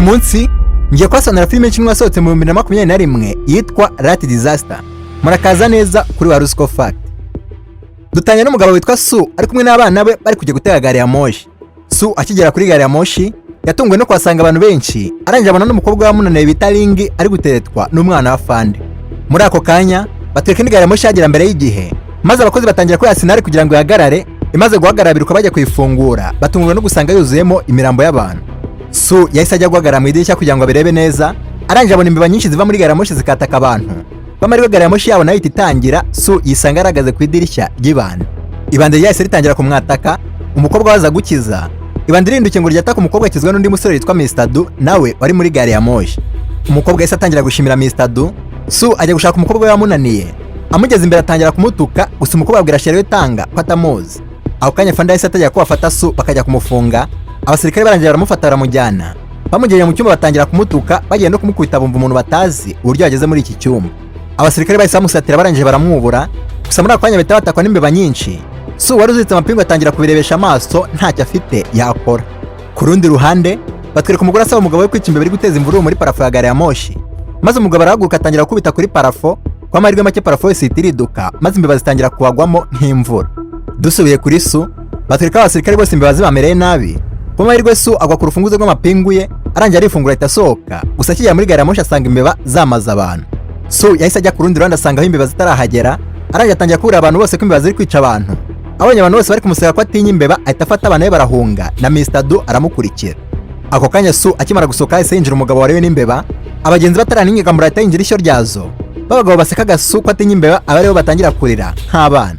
uyu munsi ngiye kubasobanurira filime y'inshimwe yasohotse mu 2021 yitwa Rat Disaster. Murakaza neza kuri Warusco Fact. Dutanye n'umugabo witwa Su ari kumwe n'abana be bari kujya gutega gari ya moshi. Su akigera kuri gari ya moshi yatunguwe no kwasanga abantu benshi, arangije abona n'umukobwa wamunaniye bita Ringi ari guteretwa n'umwana wa Fande. Muri ako kanya batweka indi gari ya moshi yagera mbere y'igihe, maze abakozi batangira kuyasinari kugira ngo ihagarare. Imaze guhagarara biruka bajya kuyifungura, batunguwe no gusanga yuzuyemo imirambo y'abantu. Su yahise ajya guhagarara mu idirishya kugira ngo abirebe neza, arangije abona imbeba nyinshi ziva muri gari ya moshi zikataka abantu. Bamara gari ya moshi yabo nayo itangira, Su yisanga aragaze ku idirishya ry'ibande. Ibande ryahise ritangira kumwataka, umukobwa waza gukiza. Ibande rindukiye ngo ryataka umukobwa akizwe n'undi musore witwa Mr. Du nawe wari muri gari ya moshi. Umukobwa yahise atangira gushimira Mr. Du. Su ajya gushaka umukobwa we wamunaniye, amugeze imbere atangira kumutuka, gusa umukobwa abwira Shere we Tanga ko atamuzi. Aho kanya Fanda yahise atajya kubafata Su bakajya kumufunga. Abasirikare barangije baramufata baramujyana, bamujyanye mu cyumba batangira kumutuka, bagiye no kumukubita bumva umuntu batazi uburyo yageze muri iki cyumba. Abasirikare bahise bamusatira barangije baramwubura, gusa muri ako kanya bahita batakwa n'imbeba nyinshi. Su wari uziritse amapingu atangira kubirebesha amaso, ntacyo afite yakora. Ku rundi ruhande batwereka umugore asaba umugabo we kwica imbeba iri guteza imvururu muri parafo ya gari ya moshi, maze umugabo arahaguruka atangira gukubita kuri parafo. Kwa amahirwe make parafo yose ihita iriduka, maze imbeba zitangira kuwagwamo nk'imvura. Dusubiye kuri Su batwereka abasirikare bose imbeba zibamereye nabi. Kwa amahirwe Su agwa ku rufunguzo rw'amapingu ye, arangije arifungura ahita asohoka, gusa akigera muri gari ya moshi asanga imbeba zamaze abantu. Su yahise ajya ku rundi ruhande asanga aho imbeba zitarahagera, arangije atangira kubwira abantu bose ko imbeba ziri kwica abantu. Abonye abantu bose bari kumuseka ko atinya imbeba, ahita afata abana be barahunga na Mr. Du aramukurikira. Ako kanya Su akimara gusohoka yahise yinjira umugabo wariwe n'imbeba, abagenzi bataraninga muri ahita yinjira ishyo ryazo. Babagabo basekaga Su ko atinya imbeba, abaribo batangira kurira nk'abana.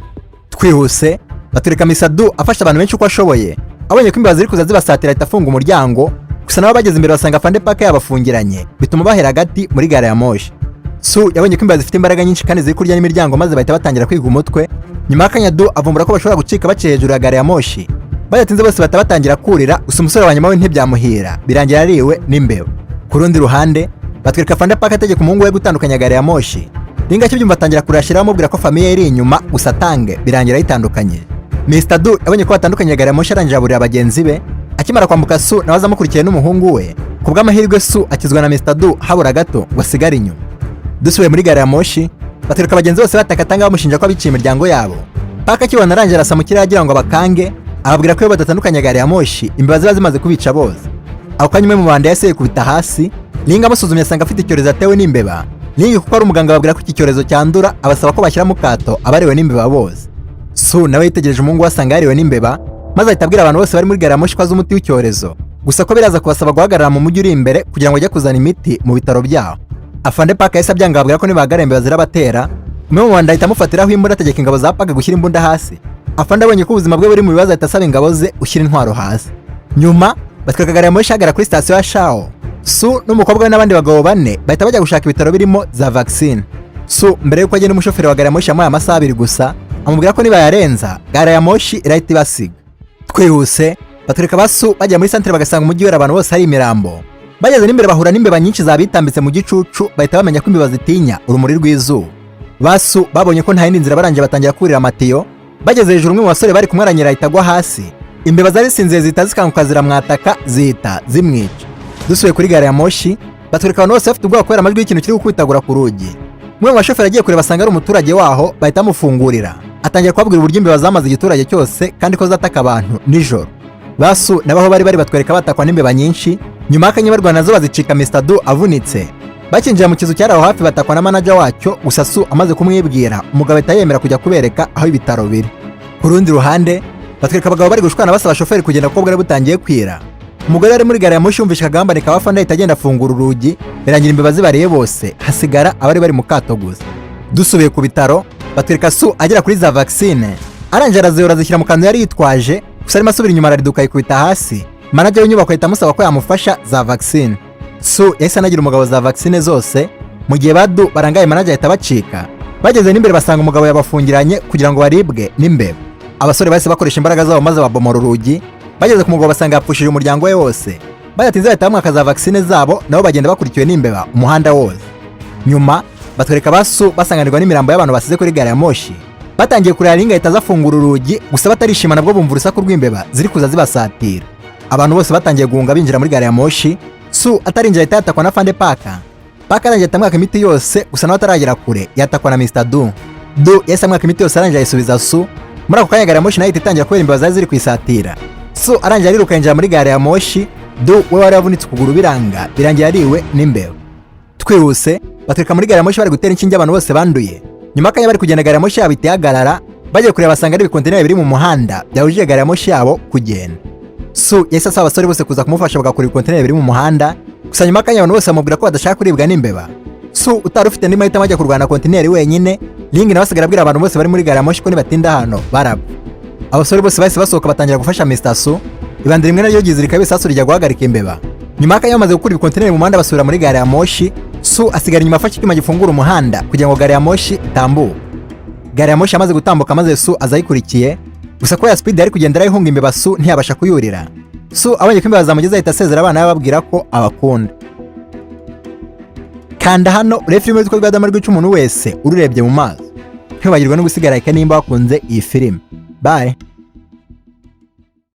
Twihuse batureka Mr. Du afasha abantu benshi uko ashoboye. Abonye ko imbeba ziri kuza zibasatira ahita afunga umuryango, gusa nabo bageze imbere basanga Fande Paka yabafungiranye, bituma bahera hagati muri gari ya moshi. Su yabonye ko imbeba zifite imbaraga nyinshi kandi ziri kurya n'imiryango, maze bahita batangira kwiga umutwe. Nyuma y'akanya Du avumbura ko bashobora gucika baciye hejuru ya gari ya moshi. Bayatinze bose bahita batangira kurira, gusa umusore wa nyuma we ntibyamuhira, birangira ariwe n'imbeba. Ku rundi ruhande batwereka Fande Paka ategeka umuhungu we gutandukanya gari ya moshi. Ringa cy'ibyumva atangira kurashira amubwira ko famiye iri inyuma, gusa Tange birangira yitandukanye. Mr. Du yabonye ko batandukanye gari ya moshi, arangije aburira abagenzi be. Akimara kwambuka Su nawe azamukurikiye n'umuhungu we. Ku bw'amahirwe Su akizwa na Mr. Du habura gato ngo asigare inyuma. Dusubiye muri gari ya moshi batwereka abagenzi bose bataka Tanga bamushinja ko abiciye imiryango yabo. Paka kibona arangije arasa mu kirere agira ngo bakange, ababwira ko iyo badatandukanye gari ya moshi imbeba ziba zimaze kubica bose. Aho kanya umwe mu bandi yaseye kubita hasi. Ringa amusuzumye asanga afite icyorezo atewe n'imbeba. Ringa kuko ari umuganga babwira ko iki cyorezo cyandura, abasaba ko bashyira mu kato abariwe n'imbeba bose. Su nawe yitegereje umuhungu wasanga yariwe n'imbeba, maze ahita abwira abantu bose bari muri gari ya moshi ko azi umuti w'icyorezo, gusa ko biraza kubasaba guhagarara mu mujyi uri imbere kugira ngo ajye kuzana imiti mu bitaro byaho. Afande Paka yahise abyanga ababwira ko nibahagarara imbeba zirabatera. Umwe mu bandi ahita amufatiraho imbunda ategeka ingabo za Paka gushyira imbunda hasi. Afande abonye ko ubuzima bwe buri mu bibazo ahita asaba ingabo ze gushyira intwaro hasi. Nyuma batwereka gari ya moshi ihagara kuri sitasiyo ya Shao. Su n'umukobwa we n'abandi bagabo bane bahita bajya gushaka ibitaro birimo za vaccine. Su mbere yuko agenda umushoferi wa gari ya moshi yamuhaye amasaha 2 gusa, amubwira ko niba yarenza gari ya moshi irahita ibasiga. Twihuse batwereka basu bajya muri santere bagasanga umujyi wera abantu bose hari imirambo. Bageze n'imbere bahura n'imbeba nyinshi zabitambitse mu gicucu, bahita bamenya ko imbeba zitinya urumuri rw'izuba. Basu babonye ko nta yindi nzira barangije batangira kurira amatiyo. Bageze hejuru umwe mu basore bari kumwaranyira ahita agwa hasi. Imbeba zari sinze zihita zikanguka ziramwataka zihita zimwica. Dusubiye kuri gari ya moshi batwereka abantu bose bafite ubwoba kubera amajwi y'ikintu kiri gukubitagura ku rugi. Umwe mu bashoferi agiye kureba asanga ari umuturage waho, bahita amufungurira. Atangira kubabwira uburyo imbeba zamaze igiturage cyose kandi ko zataka abantu nijoro. Basu nabaho bari batwereka batakwa n'imbeba nyinshi. Nyuma y'akanya barwana nazo bazicika Mr. Du avunitse. Bakinjira mu kizu cyari aho hafi batakwa na manager wacyo, gusa Su amaze kumwibwira umugabo ahita yemera kujya kubereka aho ibitaro biri. Ku rundi ruhande batwereka abagabo bari gushwana basaba shoferi kugenda kuko bwari butangiye kwira. Umugore ari muri gari ya moshi yumvisha akagambane ka Fanda ahita agenda afungura urugi, birangira imbeba zibariye bose, hasigara abari bari mu kato gusa. Dusubiye ku bitaro batwereka Su agera kuri za vaccine, arangije arazihora zishyira mu kantu yari yitwaje, gusa arimo asubira inyuma arariduka yikubita hasi. Manager w'inyubako ahita amusaba ko yamufasha za vaccine. Su yahise anagira umugabo za vaccine zose, mu gihe badu barangaye manager ahita bacika. Bageze n'imbere basanga umugabo yabafungiranye kugira ngo baribwe n'imbeba. Abasore bahise bakoresha imbaraga zabo maze babomora urugi. Bageze ku mugabo basanga yapfushije umuryango we wose. Bayatinze bahita bamwaka za vaccine zabo, nabo bagenda bakurikiwe n'imbeba umuhanda wose. Nyuma batwereka Basu basanganirwa n'imirambo y'abantu basize kuri gari ya moshi. Batangiye kurira Ringa ahita azafungura urugi, gusa batarishima nabwo bumva urusaku rw'imbeba ziri kuza zibasatira. Abantu bose batangiye guhunga binjira muri gari ya moshi. Su atarinjira ahita yatakwa na Fande Paka. Paka arangiye atamwaka imiti yose gusa nawe ataragera kure yatakwa na Mr. Du yahise amwaka imiti yose arangiye ayisubiza Su. Muri ako kanya gari ya moshi nayo ihita itangira kubera imbeba zari ziri kwisatira. Su arangiye ariruka yinjira muri gari ya moshi. Du we wari yavunitse ukuguru birangiye ariwe n'imbeba. Twihuse batwika muri gari ya moshi bari gutera inshinge abantu bose banduye. Nyuma akanya bari kugenda gari ya moshi yabo itihagarara, bagiye kureba basanga ari ibikontineri biri mu muhanda byahujije gari ya moshi yabo kugenda. Su yahise asaba abasore bose kuza kumufasha bagakura ibikontineri biri mu muhanda, gusa nyuma akanya abantu bose bamubwira ko badashaka kuribwa n'imbeba. Su utari ufite andi mahitamo ajya kurwana kontineri wenyine, Ling nawe asigara abwira abantu bose bari muri gari ya moshi ko nibatinda hano barapfa. Abasore bose bahise basohoka batangira gufasha Mr. Su, ibandi rimwe naryo ryizirika ibisasu rijya guhagarika imbeba. Nyuma akanya bamaze gukura ibikontineri mu muhanda basubira muri gari ya moshi, Su asigara inyuma afashe icyuma gifungura umuhanda kugira ngo gari ya moshi itambuke. Gari ya moshi amaze gutambuka maze Su azayikurikiye, gusa ko ya speed yari kugenda arayihunga imbeba Su ntiyabasha kuyurira. Su abonye ko imbeba zamugeze ahita asezera abana bababwira ko abakunda. Kanda hano urebe filime y'utwo rw'adama rw'ica umuntu wese ururebye mu maso. Ntibagirwe no gusigara like nimba wakunze iyi filime. Bye.